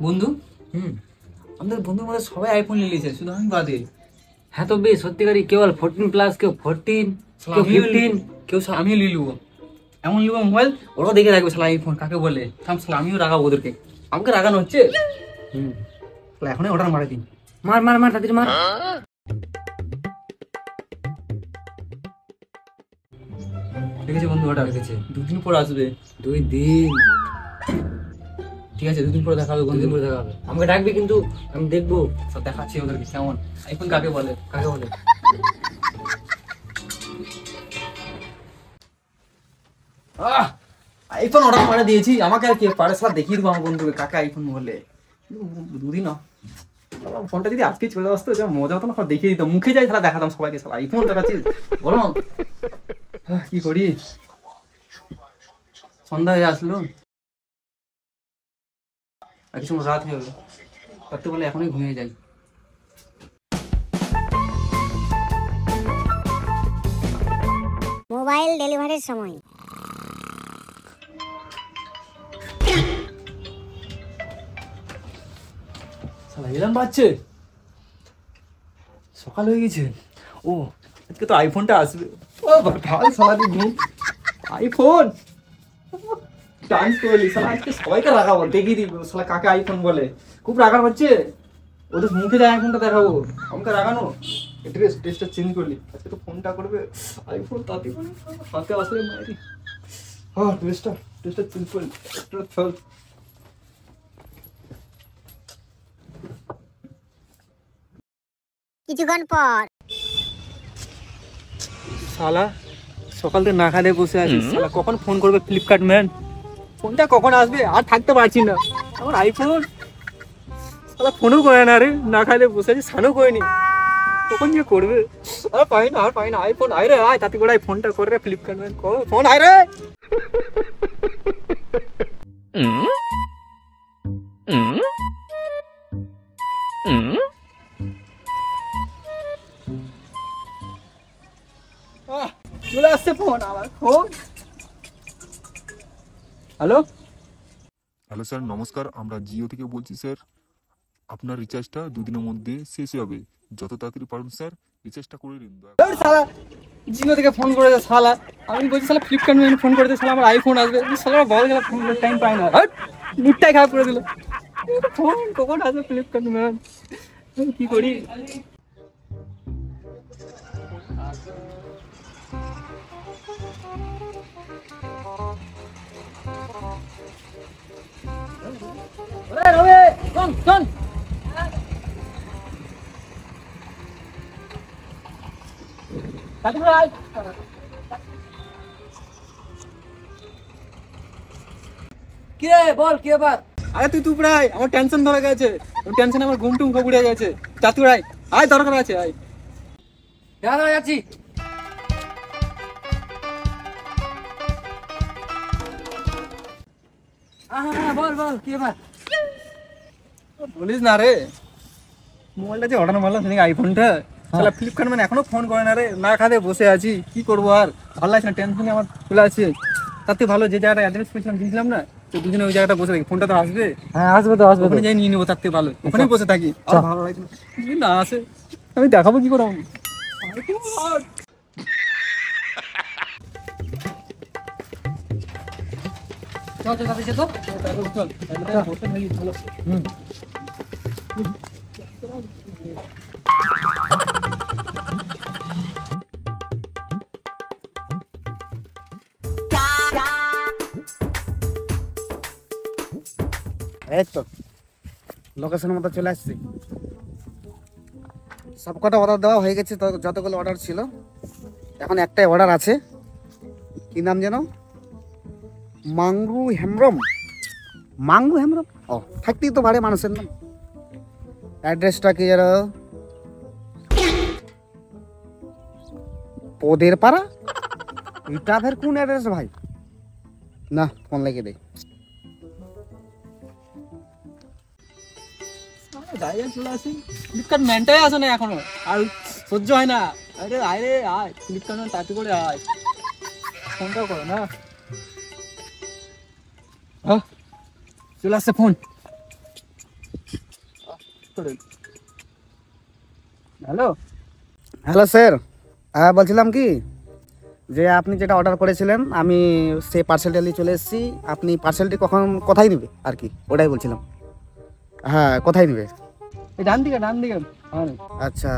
বন্ধু আমাদের বন্ধুর মধ্যে সবাই আইফোন নিয়ে নিয়েছে, শুধু আমি বাদে। হ্যাঁ তো বেশ সত্যিকারই, কেবল 14+, কেউ 14, কেউ 15, কেউ আমিও নিয়ে নেবো, এমন নেবো মোবাইল ওরাও দেখে রাখবে শালা আইফোন কাকে বলে। শালা আমিও রাগাবো ওদেরকে, আমাকে রাগানো হচ্ছে। এখনই অর্ডার মারা দিন। মার মার মার তাড়াতাড়ি মার। দেখেছে বন্ধু অর্ডার রেখেছে, 2 দিন পর আসবে। 2 দিন? ঠিক আছে 2 দিন পরে দেখা হবে। 2 দিন পরে দেখা হবে, আমাকে ডাকবি কিন্তু, আমি দেখবো। সব দেখাচ্ছি ওদেরকে কেমন আইফোন কাকে বলে। আইফোন অর্ডার করে দিয়েছি, আমাকে আর কে পারে শালা দেখিয়ে দেবো আমার বন্ধুকে কাকে আইফোন বলে। 2 দিন ফোনটা যদি আজকে চলে আসতো যা মজা হতো না, দেখিয়ে দিতাম, মুখে যাই শালা দেখাতাম সবাইকে, শালা আইফোন দেখাচ্ছিস বলো। কি করি, সন্ধ্যা হয়ে আসলো আর কিছু রাত হয়ে গেলো, করতে বলে এখনই ঘুমিয়ে যাই। মোবাইল ডেলিভারির সময় এলাম বাচ্চে, সকাল হয়ে গেছে। ও আজকে তো আইফোনটা আসবে। ও ভাই সালাদি ঘুম, আইফোন ডান্স করলি শালা, আজকে সবাইকে রাগাবো, দেখিয়ে দিব শালা কাকে আইফোন বলে। খুব রাগার হচ্ছে, ওদের মুখে যায় আইফোনটা দেখাবো, আমাকে রাগানো। ড্রেসটা চেঞ্জ করলি, আজকে তো ফোনটা করবে আইফোন, তাতে হাতে আসলে মারি। হ্যাঁ ড্রেসটা চেঞ্জ করলি, চল। কিছুক্ষণ পর শালা সকাল থেকে না খাতে বসে আছি, শালা কখন ফোন করবে ফ্লিপকার্ট ম্যান, ফোনটা কখন আসবে আর থাকতে পারছি না। আমার আইফোন শালা ফোনও করে না রে, না খাইতে বসে আছি, স্নানও করিনি, কখন যে করবে। আর পাই না আইফোন, আয় রে আয়, তাতে করে ফোনটা করে রে ফ্লিপকার্ট ম্যান, ফোন আয় রে। চলে আসছে ফোন, আমার ফোন। হ্যালো স্যার নমস্কার, আমরা জিও থেকে বলছি স্যার। আপনার রিচার্জটা 2 দিনের মধ্যে শেষ হবে, যত তাড়াতাড়ি পারুন স্যার রিচার্জটা করে নিন। শালা জিও থেকে ফোন করেছে শালা, আমি বলছি শালা ফ্লিপকার্ট ম্যান ফোন করেছে, শালা আমার আইফোন আসবে, শালা বড় গেল ফোন টাইম পায় না, মুডটাই খারাপ করে দিল। ফোন কখন আসবে ফ্লিপকার্ট ম্যান, কি করি। শোন কি রে বল, কি ব্যাপার? আরে তুই প্রায় আমার টেনশন ধরে গেছে, টেনশন আমার ঘুম টুম উড়ে গেছে। চাতু রাই আয়, দরকার আছে আয়। দাঁড়া যাচ্ছি। বল কি ব্যাপার? বলিস না রে, মোবাইলটা যে অর্ডার মারলাম সেদিকে আইফোনটা, শালা ফ্লিপকার্ট মানে এখনো ফোন করে না রে, না খাতে বসে আছি, কি করবো আর, ভালো লাগছে না, টেনশনে আমার চলে আছে। তাতে ভালো যে জায়গাটা অ্যাড্রেস পেয়েছিলাম দিয়েছিলাম না, তো দুজনে ওই জায়গাটা বসে থাকি, ফোনটা তো আসবে। হ্যাঁ আসবে তো, ওখানে যাই নিয়ে নেবো, থাকতে ভালো ওখানেই বসে থাকি। আর ভালো লাগছে না আসে, আমি দেখাবো কি করে। এই তো লোকেশনের মতো চলে আসছি, সব কটা অর্ডার দেওয়া হয়ে গেছে, যতগুলো অর্ডার ছিল। এখন একটাই অর্ডার আছে, কি নাম যেন, মাংরু হেমব্রম। ও থাকতেই তো ভাড়ে মানুষের নাম। অ্যাড্রেসটা কি যেন, পোদের পাড়া। এটা ফের কোন অ্যাড্রেস ভাই? না ফোন লাগিয়ে দে। চলে আসি, ফ্লিপকার্ট ম্যানটাই আসে না এখনো, আর সহ্য হয় না। আরে আয় রে আয়, ফ্লিপকার্ট ম্যান তাতে করে আয়, ফোনটাও করো না। চলে আসছে ফোন। হ্যালো হ্যালো স্যার, হ্যাঁ বলছিলাম কি যে আপনি যেটা অর্ডার করেছিলেন আমি সেই পার্সেলটা নিয়ে চলে এসেছি। আপনি পার্সেলটি কোথায় নেবে আর কি, ওটাই বলছিলাম। হ্যাঁ, কোথায় নেবে? এই ডান দিকে আচ্ছা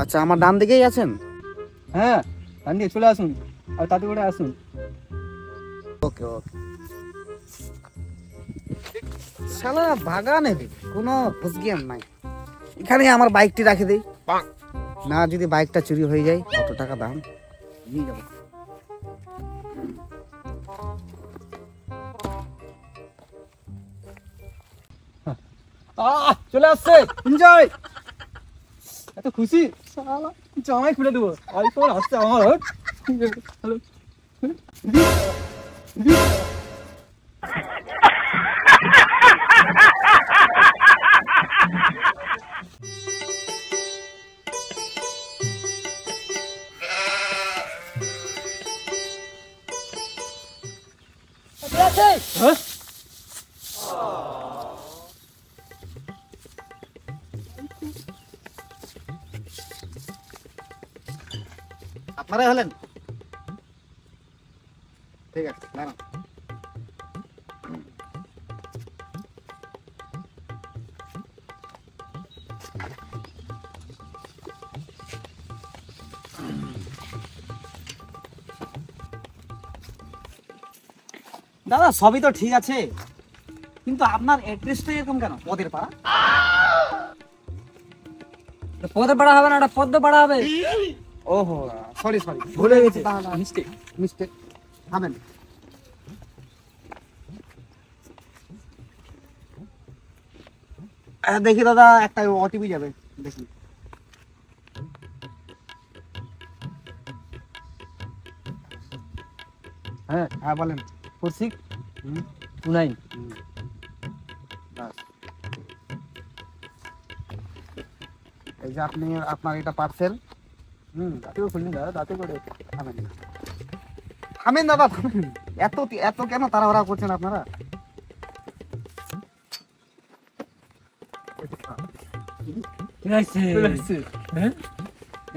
আচ্ছা, আমার ডান দিকেই আছেন? হ্যাঁ ডান দিকে চলে আসুন, আর তাতে করে আসুন। ওকে ওকে। শালা বাগানে কোনো বুঝজ্ঞান নাই। এখানে আমার বাইকটি রাখে দেই না, যদি বাইকটা চুরি হয়ে যায় কত টাকা দাম, নিয়ে যাবো। চলে আসছে, এনজয়। এত খুশি, শালা জামাই খুলে দেবো। আইফোন আসছে আমার। হ্যালো হ্যাঁ আপনারাই হলেন? ঠিক আছে, না না। দাদা সবই তো ঠিক আছে, কিন্তু আপনার অ্যাড্রেসটা এরকম কেন? পদের পাড়া? পদে পাড়া হবে না, ওটা পদ্ম পাড়া হবে। ওহো, সরি সরি, ভুলে গেছি, মিস্টেক মিস্টেক। থামেন। দেখি দাদা, একটা ওটিপি যাবে, দেখি। হ্যাঁ হ্যাঁ বলেন। 4629। বাস। এই যে আপনার এটা পার্সেল। তাতে করে খুলুন দাদা, তাতে করে। থামেন থামেন দাদা, থামেন। এত এত কেন তাড়াহুড়া করছেন আপনারা? চলে আসছে। হ্যাঁ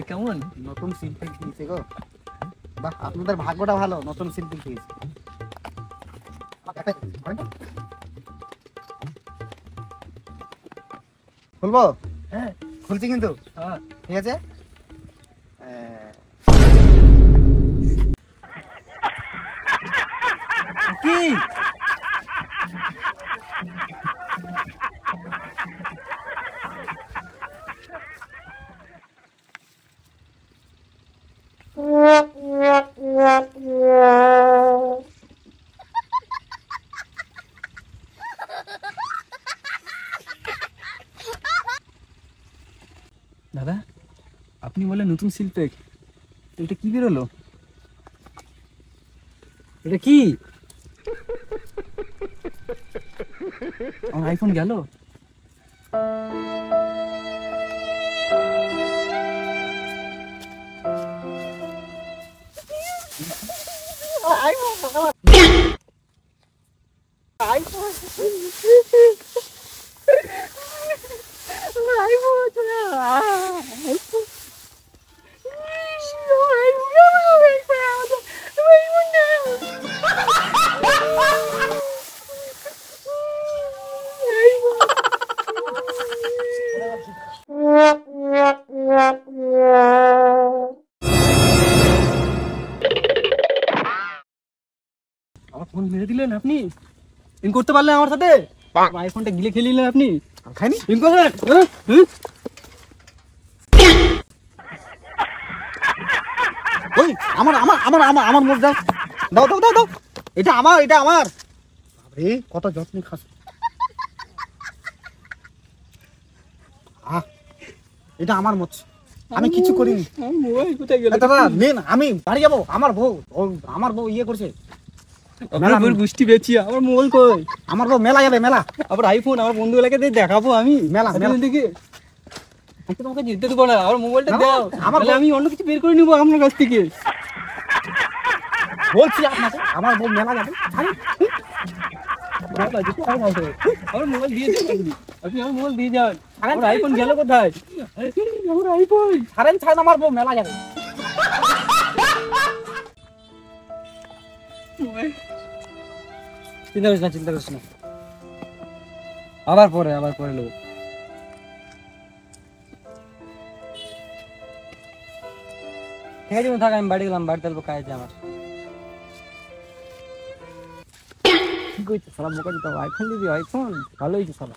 কেমন নতুন শিল্পী খেয়েছে গো। বাহ, আপনাদের ভাগ্যটা ভালো, নতুন শিল্পী খেয়েছে। খুলবো? হ্যাঁ খুলছি কিন্তু, হ্যাঁ ঠিক আছে। কি দাদা, আপনি বলে নতুন শিল্পে এটা কি বেরোলো? এটা কি? আমার আইফোন গেল। আমার ফোন মেরে দিলেন আপনি। ইন করতে পারলেন আমার সাথে? আমার আইফোনটা গিলে খেলে নিলেন আপনি। খাইনি? ইন করেন। ওই আমার আমার আমার আমার আমার মোট দাও, দাও দাও দাও দাও। এটা আমার, এটা আমার। আরে কত যত্ন খাস। এটা আমার মোট, আমি কিছু করিনি। মোবাইল কোথায় গেল? দাদা নেন, আমি বাড়ি যাবো। আমার বউ ইয়ে করছে। মেলা গুষ্টি বেচি, আমার মোবাইল কই? আমার বউ মেলা যাবে, মেলা। আবার আইফোন আমার বন্ধু এলাকাতে দেখাবো আমি। মেলা, মেলা। দেখে তোমাকে যেতে দেবো না। আমার মোবাইলটা না, দাও, আমার আমি অন্য কিছু বের করে নিবো আপনার কাছ থেকে। বলছি আপনাকে আমার বউ মেলা যাবে আমার মোবাইল দিয়ে দেন, আপনি আমার মোবাইল দিয়ে যান। আমার আইফোন গেল কোথায়? আমার আইফোন ছাড়েন ছাড়েন আমার বউ মেলা যাবে। চিন্তা করিস না আবার পরে নেবো। ঠিক আছে থাক, আমি বাড়ি গেলাম, বাড়িতে অল্প কাজ আছে আমার। কি করছিস সালা বোকা দিতে, আইফোন দিবি? আইফোন ভালো হয়েছে সালা।